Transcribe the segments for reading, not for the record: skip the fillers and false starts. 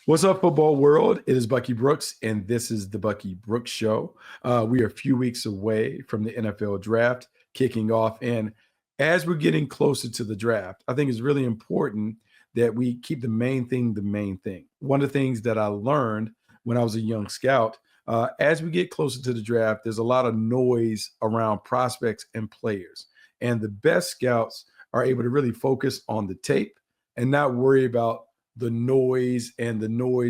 What's up, football world? It is Bucky Brooks, and this is the Bucky Brooks Show. We are a few weeks away from the NFL draft kicking off. And as we're getting closer to the draft, I think it's really important that we keep the main thing the main thing. One of the things that I learned when I was a young scout, as we get closer to the draft, there's a lot of noise around prospects and players. And the best scouts are able to really focus on the tape and not worry about the noise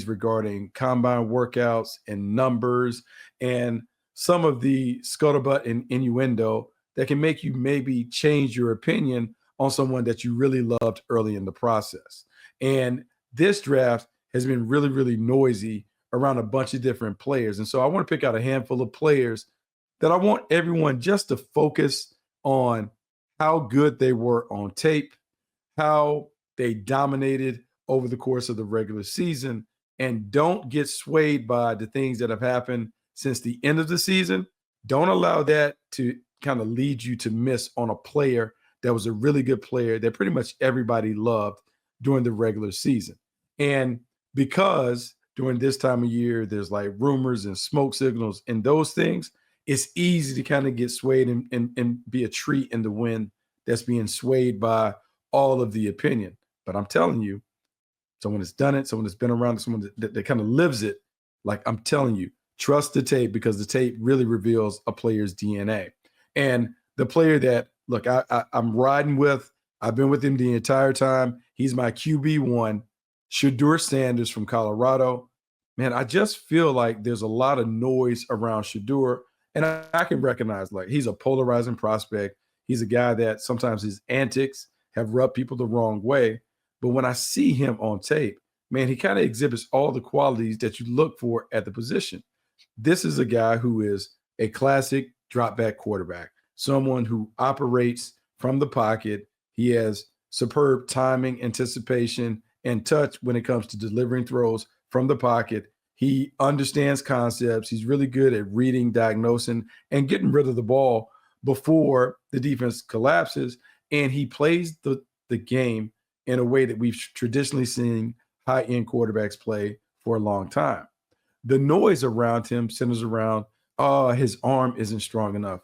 regarding combine workouts and numbers and some of the scuttlebutt and innuendo that can make you maybe change your opinion on someone that you really loved early in the process. And this draft has been really, really noisy around a bunch of different players. And so I want to pick out a handful of players that I want everyone just to focus on how good they were on tape, how they dominated over the course of the regular season, and don't get swayed by the things that have happened since the end of the season. Don't allow that to kind of lead you to miss on a player that was a really good player that pretty much everybody loved during the regular season. And because during this time of year, there's like rumors and smoke signals and those things, it's easy to kind of get swayed and be a tree in the wind that's being swayed by all of the opinion. But I'm telling you, someone that's done it, someone that's been around, someone that kind of lives it, like I'm telling you, trust the tape because the tape really reveals a player's DNA. And the player that, look, I'm riding with, I've been with him the entire time. He's my QB1, Shedeur Sanders from Colorado. Man, I just feel like there's a lot of noise around Shedeur, and I can recognize, like, he's a polarizing prospect. He's a guy that sometimes his antics have rubbed people the wrong way. But when I see him on tape, man, he kind of exhibits all the qualities that you look for at the position. This is a guy who is a classic drop back quarterback, someone who operates from the pocket. He has superb timing, anticipation, and touch when it comes to delivering throws from the pocket. He understands concepts. He's really good at reading, diagnosing, and getting rid of the ball before the defense collapses. And he plays the game in a way that we've traditionally seen high-end quarterbacks play for a long time. The noise around him centers around, oh, his arm isn't strong enough.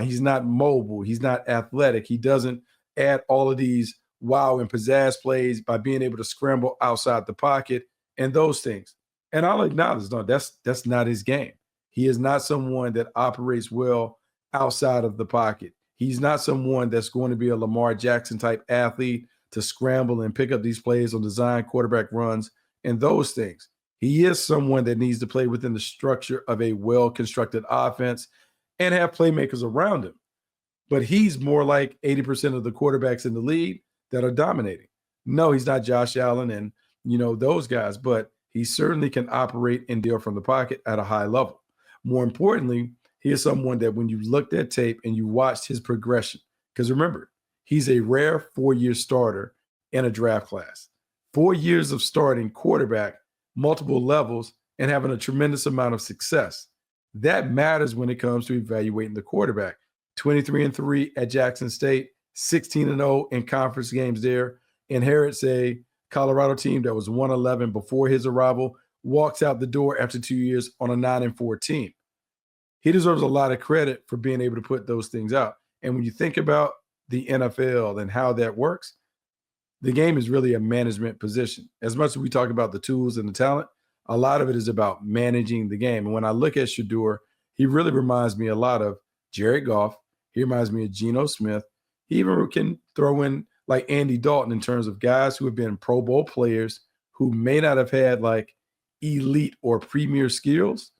He's not mobile. He's not athletic. He doesn't add all of these wow and pizzazz plays by being able to scramble outside the pocket and those things. And I'll acknowledge, no, that's not his game. He is not someone that operates well outside of the pocket. He's not someone that's going to be a Lamar Jackson type athlete to scramble and pick up these plays on design quarterback runs and those things. He is someone that needs to play within the structure of a well-constructed offense and have playmakers around him. But he's more like 80% of the quarterbacks in the league that are dominating. No, he's not Josh Allen and, those guys, but he certainly can operate and deal from the pocket at a high level. More importantly, he is someone that when you looked at tape and you watched his progression, because remember, he's a rare 4-year starter in a draft class. 4 years of starting quarterback, multiple levels, and having a tremendous amount of success. That matters when it comes to evaluating the quarterback. 23-3 at Jackson State, 16-0 in conference games there. Inherits a Colorado team that was 1-11 before his arrival, walks out the door after 2 years on a 9-4 team. He deserves a lot of credit for being able to put those things out. And when you think about the NFL and how that works, the game is really a management position. As much as we talk about the tools and the talent, a lot of it is about managing the game. And when I look at Shedeur, he really reminds me a lot of Jared Goff. He reminds me of Geno Smith. He even can throw in like Andy Dalton in terms of guys who have been Pro Bowl players who may not have had like elite or premier skills,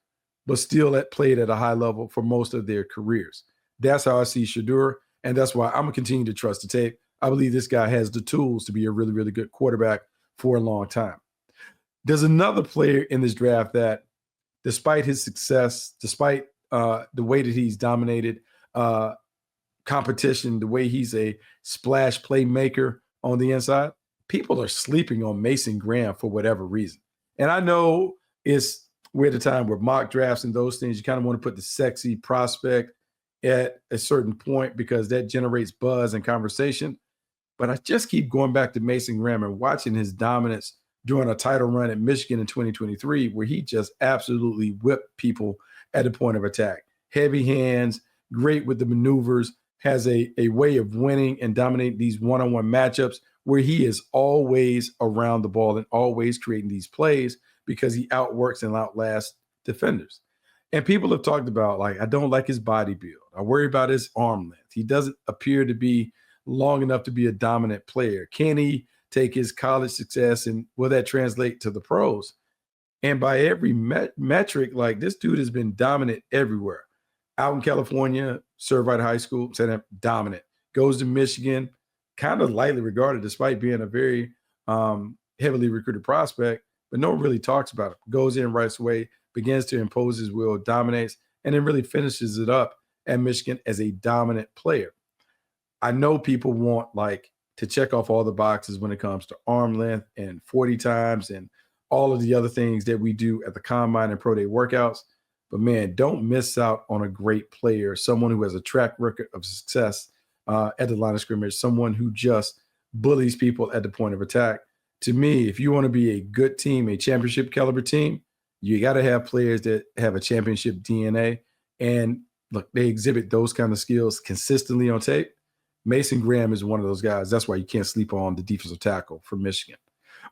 but still played at a high level for most of their careers. That's how I see Shedeur. And that's why I'm going to continue to trust the tape. I believe this guy has the tools to be a really, really good quarterback for a long time. There's another player in this draft that, despite his success, despite the way that he's dominated competition, the way he's a splash playmaker on the inside, people are sleeping on Mason Graham for whatever reason. And I know we're at a time where mock drafts and those things, you kind of want to put the sexy prospect at a certain point because that generates buzz and conversation. But I just keep going back to Mason Graham and watching his dominance during a title run at Michigan in 2023, where he just absolutely whipped people at the point of attack. Heavy hands, great with the maneuvers, has a way of winning and dominating these one-on-one matchups where he is always around the ball and always creating these plays because he outworks and outlasts defenders. And people have talked about, like, I don't like his body build. I worry about his arm length. He doesn't appear to be long enough to be a dominant player. Can he take his college success and will that translate to the pros? And by every metric, like, this dude has been dominant everywhere. Out in California, Servite High School, said him dominant. Goes to Michigan, kind of lightly regarded despite being a very heavily recruited prospect, but no one really talks about it. Goes in right away, begins to impose his will, dominates, and then really finishes it up at Michigan as a dominant player. I know people want, like, to check off all the boxes when it comes to arm length and 40 times and all of the other things that we do at the combine and pro day workouts. But man, don't miss out on a great player, someone who has a track record of success at the line of scrimmage, someone who just bullies people at the point of attack. To me, if you want to be a good team, a championship caliber team, you got to have players that have a championship DNA. And look, they exhibit those kind of skills consistently on tape. Mason Graham is one of those guys. That's why you can't sleep on the defensive tackle for Michigan.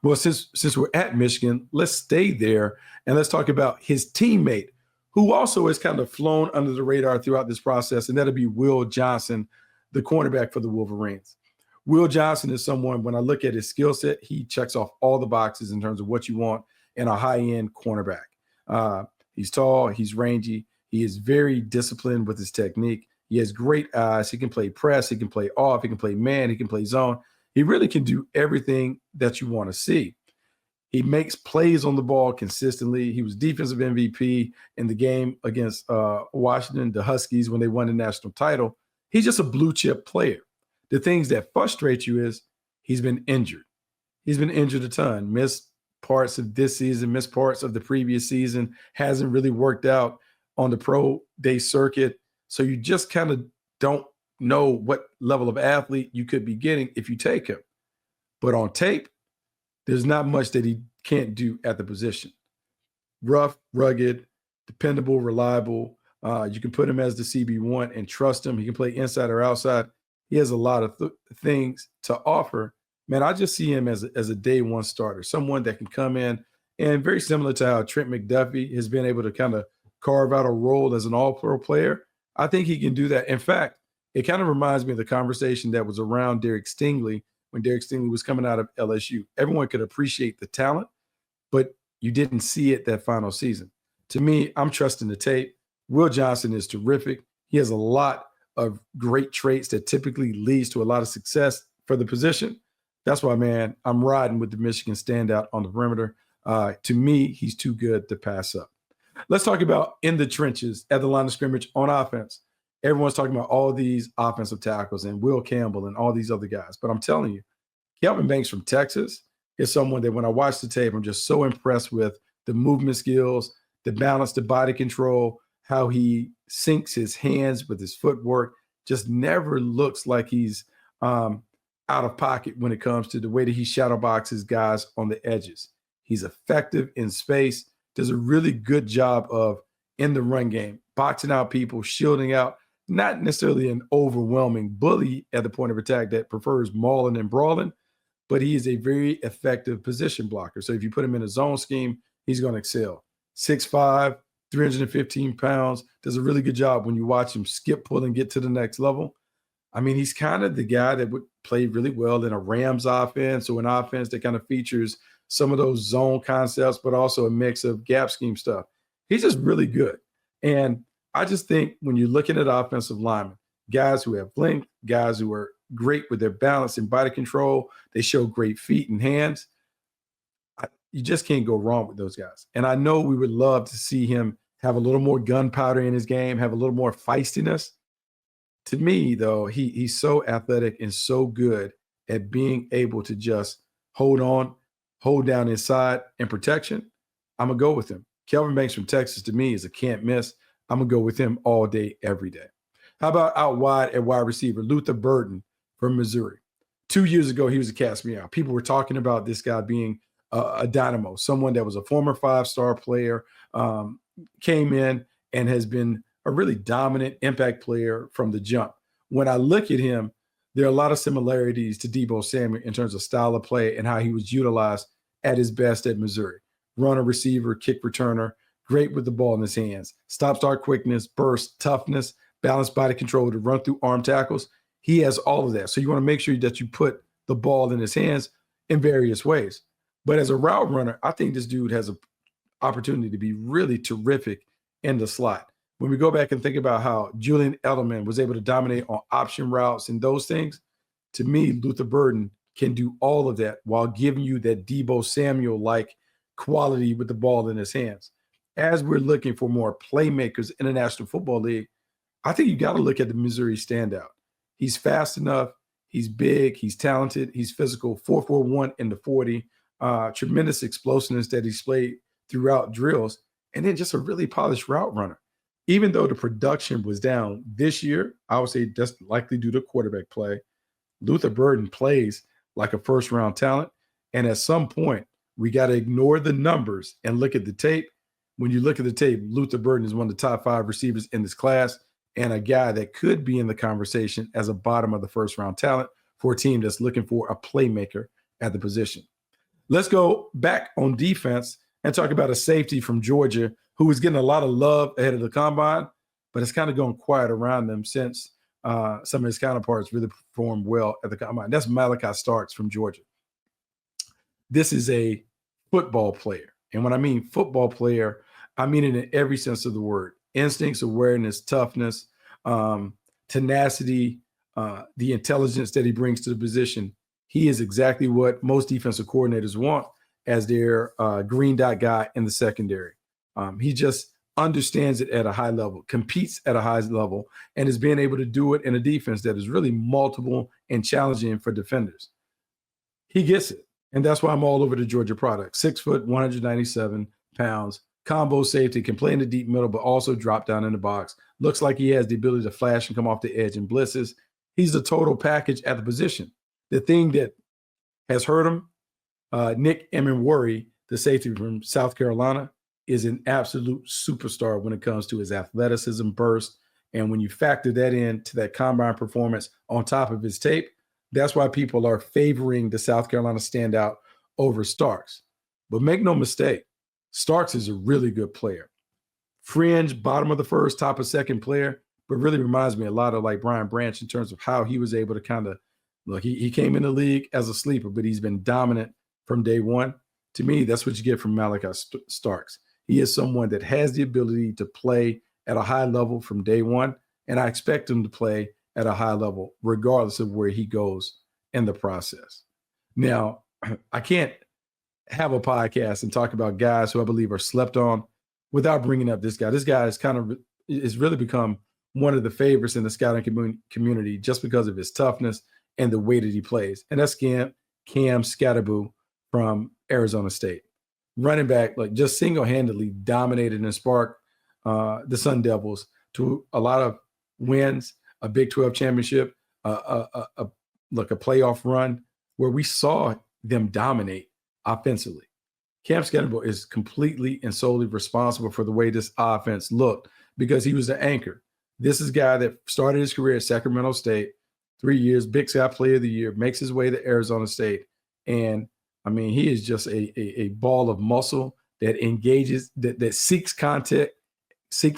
Well, since we're at Michigan, let's stay there and let's talk about his teammate, who also has kind of flown under the radar throughout this process, and that'll be Will Johnson, the cornerback for the Wolverines. Will Johnson is someone, when I look at his skill set, he checks off all the boxes in terms of what you want in a high-end cornerback. He's tall, he's rangy, he is very disciplined with his technique. He has great eyes. He can play press, he can play off, he can play man, he can play zone. He really can do everything that you want to see. He makes plays on the ball consistently. He was defensive MVP in the game against Washington, the Huskies, when they won the national title. He's just a blue chip player. The things that frustrate you is he's been injured. He's been injured a ton, missed parts of this season, missed parts of the previous season, hasn't really worked out on the pro day circuit. So you just kind of don't know what level of athlete you could be getting if you take him. But on tape, there's not much that he can't do at the position. Rough, rugged, dependable, reliable. You can put him as the CB1 and trust him. He can play inside or outside. He has a lot of things to offer. Man, I just see him as a day one starter, someone that can come in and very similar to how Trent McDuffie has been able to kind of carve out a role as an all-pro player. I think he can do that. In fact, it kind of reminds me of the conversation that was around Derek Stingley when Derek Stingley was coming out of LSU. Everyone could appreciate the talent, but you didn't see it that final season. To me, I'm trusting the tape. Will Johnson is terrific. He has a lot of great traits that typically leads to a lot of success for the position. That's why, man, I'm riding with the Michigan standout on the perimeter. To me, he's too good to pass up. Let's talk about in the trenches at the line of scrimmage on offense. Everyone's talking about all these offensive tackles and Will Campbell and all these other guys. But I'm telling you, Kelvin Banks from Texas is someone that when I watch the tape, I'm just so impressed with the movement skills, the balance, the body control, how he syncs his hands with his footwork, just never looks like he's out of pocket when it comes to the way that he shadow boxes guys on the edges. He's effective in space, does a really good job of, in the run game, boxing out people, shielding out, not necessarily an overwhelming bully at the point of attack that prefers mauling and brawling, but he is a very effective position blocker. So if you put him in a zone scheme, he's going to excel. 6'5", 315 pounds, does a really good job when you watch him skip, pull, and get to the next level. I mean, he's kind of the guy that would play really well in a Rams offense or an offense that kind of features some of those zone concepts, but also a mix of gap scheme stuff. He's just really good. And I just think when you're looking at offensive linemen, guys who have length, guys who are great with their balance and body control, they show great feet and hands. You just can't go wrong with those guys. And I know we would love to see him have a little more gunpowder in his game, have a little more feistiness. To me, though, he's so athletic and so good at being able to just hold on, hold down inside and protection. I'm going to go with him. Kelvin Banks from Texas, to me, is a can't miss. I'm going to go with him all day, every day. How about out wide at wide receiver, Luther Burden from Missouri? 2 years ago, he was a cast me out. People were talking about this guy being a dynamo, someone that was a former 5-star player, came in and has been a really dominant impact player from the jump. When I look at him, there are a lot of similarities to Deebo Samuel in terms of style of play and how he was utilized at his best at Missouri. Runner, receiver, kick returner, great with the ball in his hands. Stop, start quickness, burst, toughness, balanced body control to run through arm tackles. He has all of that. So you want to make sure that you put the ball in his hands in various ways. But as a route runner, I think this dude has an opportunity to be really terrific in the slot. When we go back and think about how Julian Edelman was able to dominate on option routes and those things, to me, Luther Burden can do all of that while giving you that Deebo Samuel-like quality with the ball in his hands. As we're looking for more playmakers in the National Football League, I think you got to look at the Missouri standout. He's fast enough. He's big. He's talented. He's physical. 4.41 in the 40. Tremendous explosiveness that he displayed throughout drills. And then just a really polished route runner. Even though the production was down this year, I would say that's likely due to quarterback play. Luther Burden plays like a first-round talent. And at some point, we got to ignore the numbers and look at the tape. When you look at the tape, Luther Burden is one of the top 5 receivers in this class and a guy that could be in the conversation as a bottom of the first-round talent for a team that's looking for a playmaker at the position. Let's go back on defense and talk about a safety from Georgia who was getting a lot of love ahead of the combine, but it's kind of gone quiet around them since some of his counterparts really performed well at the combine. That's Malaki Starks from Georgia. This is a football player. And when I mean football player, I mean it in every sense of the word. Instincts, awareness, toughness, tenacity, the intelligence that he brings to the position. He is exactly what most defensive coordinators want as their green dot guy in the secondary. He just understands it at a high level, competes at a high level, and is being able to do it in a defense that is really multiple and challenging for defenders. He gets it. And that's why I'm all over the Georgia product. 6 foot, 197 pounds, combo safety, can play in the deep middle, but also drop down in the box. Looks like he has the ability to flash and come off the edge and blitzes. He's the total package at the position. The thing that has hurt him, Nick Emenwari, the safety from South Carolina, is an absolute superstar when it comes to his athleticism, burst. And when you factor that into that combine performance on top of his tape, that's why people are favoring the South Carolina standout over Starks. But make no mistake, Starks is a really good player. Fringe, bottom of the first, top of second player, but really reminds me a lot of like Brian Branch in terms of how he was able to kind of, look, he came in the league as a sleeper, but he's been dominant from day one. To me, that's what you get from Malaki Starks. He is someone that has the ability to play at a high level from day one, and I expect him to play at a high level, regardless of where he goes in the process. Now, I can't have a podcast and talk about guys who I believe are slept on without bringing up this guy. This guy is really become one of the favorites in the scouting community just because of his toughness and the way that he plays. And that's Cam Skattebo from Arizona State. Running back, like just single-handedly dominated and sparked the Sun Devils to a lot of wins, a Big 12 championship, a playoff run where we saw them dominate offensively. Cam Skattebo is completely and solely responsible for the way this offense looked because he was the anchor. This is a guy that started his career at Sacramento State, 3 years, Big Sky Player of the Year, makes his way to Arizona State. And, I mean, he is just a ball of muscle that engages, that seeks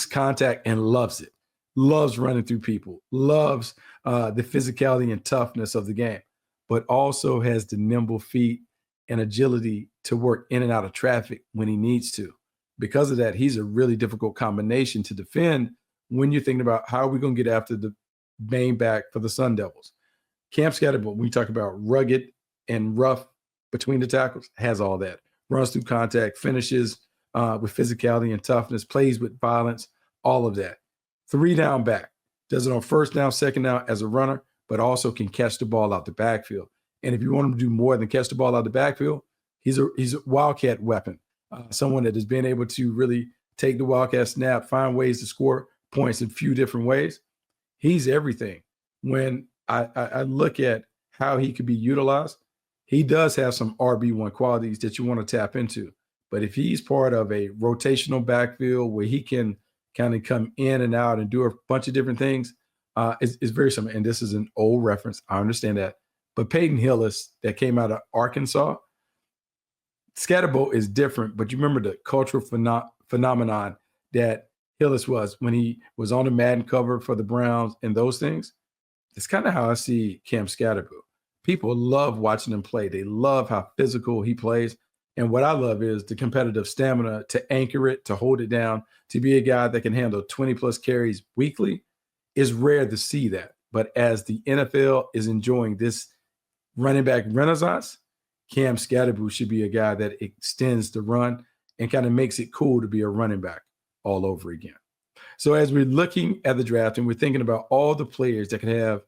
contact and loves it. Loves running through people, loves the physicality and toughness of the game, but also has the nimble feet and agility to work in and out of traffic when he needs to. Because of that, he's a really difficult combination to defend when you're thinking about how are we going to get after the main back for the Sun Devils. Cam Skattebo, when we talk about rugged and rough between the tackles, has all that. Runs through contact, finishes with physicality and toughness, plays with violence, all of that. 3 down back, does it on first down, second down as a runner, but also can catch the ball out the backfield. And if you want him to do more than catch the ball out the backfield, he's a wildcat weapon, someone that has been able to really take the wildcat snap, find ways to score points in a few different ways. He's everything. When I look at how he could be utilized, he does have some RB1 qualities that you want to tap into. But if he's part of a rotational backfield where he can kind of come in and out and do a bunch of different things, it's very similar. And this is an old reference. I understand that. But Peyton Hillis that came out of Arkansas, Skattebo is different, but you remember the cultural phenomenon that Hillis was when he was on the Madden cover for the Browns and those things. It's kind of how I see Cam Skattebo. People love watching him play. They love how physical he plays. And what I love is the competitive stamina to anchor it, to hold it down, to be a guy that can handle 20 plus carries weekly. Is rare to see that. But as the NFL is enjoying this running back renaissance, Cam Skattebo should be a guy that extends the run and kind of makes it cool to be a running back all over again. So as we're looking at the draft and we're thinking about all the players that can have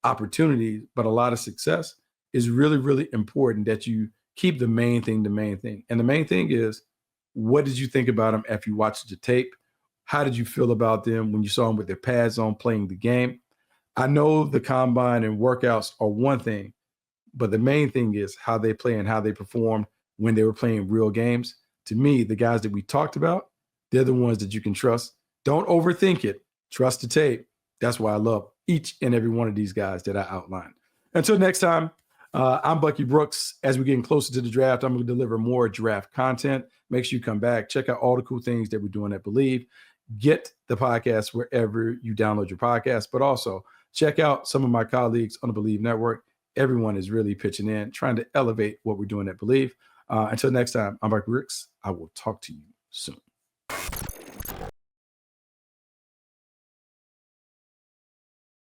opportunities, but a lot of success, is really, really important that you keep the main thing the main thing. And the main thing is, what did you think about them after you watched the tape? How did you feel about them when you saw them with their pads on playing the game? I know the combine and workouts are one thing, but the main thing is how they play and how they perform when they were playing real games. To me, the guys that we talked about, they're the ones that you can trust. Don't overthink it. Trust the tape. That's why I love each and every one of these guys that I outlined. Until next time, I'm Bucky Brooks. As we're getting closer to the draft, I'm going to deliver more draft content. Make sure you come back. Check out all the cool things that we're doing at Believe. Get the podcast wherever you download your podcast, but also check out some of my colleagues on the Believe Network. Everyone is really pitching in, trying to elevate what we're doing at Believe. Until next time, I'm Bucky Brooks. I will talk to you soon.